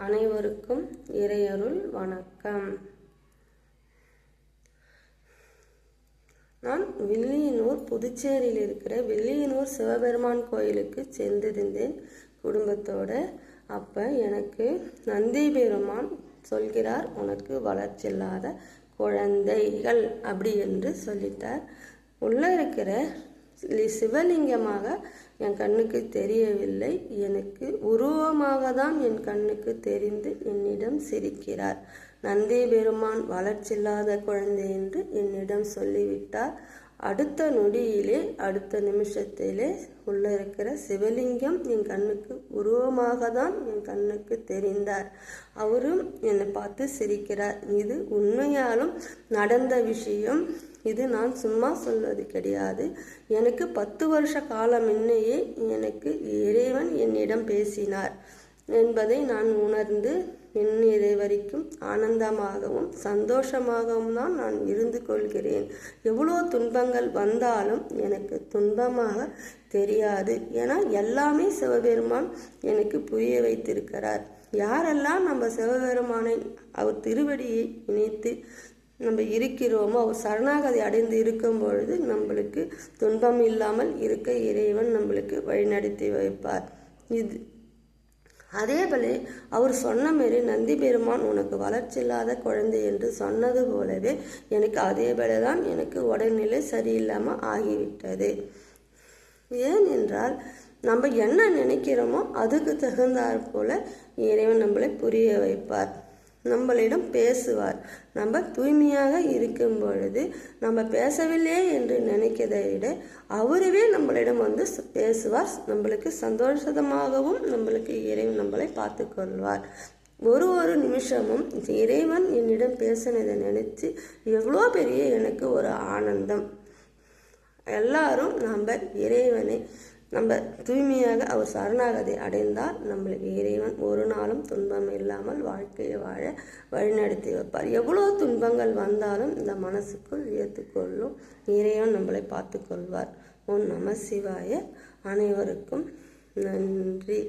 அனைவருக்கும் இறையருள் வணக்கம். நான் வில்லியனூர், புதுச்சேரியில் இருக்கிற வில்லியனூர் சிவபெருமான் கோயிலுக்கு சென்றிருந்தேன் குடும்பத்தோட. அப்போ எனக்கு நந்தி பெருமான் சொல்கிறார், உனக்கு வளர்ச்சியில்லாத குழந்தைகள் அப்படி என்று சொல்லிட்டார். உள்ளே இருக்கிற சிவலிங்கமாக என் கண்ணுக்கு தெரியவில்லை, எனக்கு உருவமாக தான் என் கண்ணுக்கு தெரிந்து என்னிடம் சிரிக்கிறார். நந்தி பெருமான் வளர்ச்சியில்லாத குழந்தை என்று என்னிடம் சொல்லிவிட்டார். அடுத்த நொடியிலே, அடுத்த நிமிஷத்திலே உள்ள இருக்கிற சிவலிங்கம் என் கண்ணுக்கு உருவமாக தான் என் கண்ணுக்கு தெரிந்தார். அவரும் என்னை பார்த்து சிரிக்கிறார். இது உண்மையாலும் நடந்த விஷயம். இது நான் சும்மா சொல்வது கிடையாது. எனக்கு 10 வருஷ காலம் முன்னையே எனக்கு இறைவன் என்னிடம் பேசினார் என்பதை நான் உணர்ந்து இதை வரைக்கும் ஆனந்தமாகவும் சந்தோஷமாகவும் தான் நான் இருந்து கொள்கிறேன். எவ்வளோ துன்பங்கள் வந்தாலும் எனக்கு துன்பமாக தெரியாது. ஏன்னா எல்லாமே சிவபெருமான் எனக்கு புரிய வைத்திருக்கிறார். யாரெல்லாம் நம்ம சிவபெருமானை அவர் திருவடியை இணைத்து நம்ம இருக்கிறோமோ, அவர் சரணாகதி அடைந்து இருக்கும் பொழுது நம்மளுக்கு துன்பம் இல்லாமல் இருக்க இறைவன் நம்மளுக்கு வழிநடத்தி வைப்பார். இது அதே போல அவர் சொன்ன மாரி நந்தி பெருமான் உனக்கு வளர்ச்சி இல்லாத குழந்தை என்று சொன்னது போலவே எனக்கு அதே போல தான் எனக்கு உடல்நிலை சரியில்லாமல் ஆகிவிட்டது. ஏனென்றால் நம்ம என்ன நினைக்கிறோமோ அதுக்கு தகுந்தாற் போல இறைவன் நம்மளை புரிய வைப்பார், நம்மளிடம் பேசுவார். நம்ம தூய்மையாக இருக்கும் பொழுது நம்ம பேசவில்லை என்று நினைக்கிறதை விட அவருவே நம்மளிடம் வந்து பேசுவார். நம்மளுக்கு சந்தோஷமாகவும் நம்மளுக்கு இறைவன் நம்மளை பார்த்து கொள்வார். ஒரு நிமிஷமும் இறைவன் என்னிடம் பேசினதை நினைச்சு எவ்வளோ பெரிய எனக்கு ஒரு ஆனந்தம். எல்லாரும் நம்ம இறைவனை நம்ம தூய்மையாக அவர் சரணாகதி அடைந்தால் நம்மளுக்கு இறைவன் ஒரு நாளும் துன்பம் இல்லாமல் வாழ்க்கையை வாழ வழிநடத்தி வைப்பார். எவ்வளோ துன்பங்கள் வந்தாலும் இந்த மனசுக்குள் ஏற்றுக்கொள்ளும் இறைவன் நம்மளை பார்த்து கொள்வார். ஓம் நம சிவாய. அனைவருக்கும் நன்றி.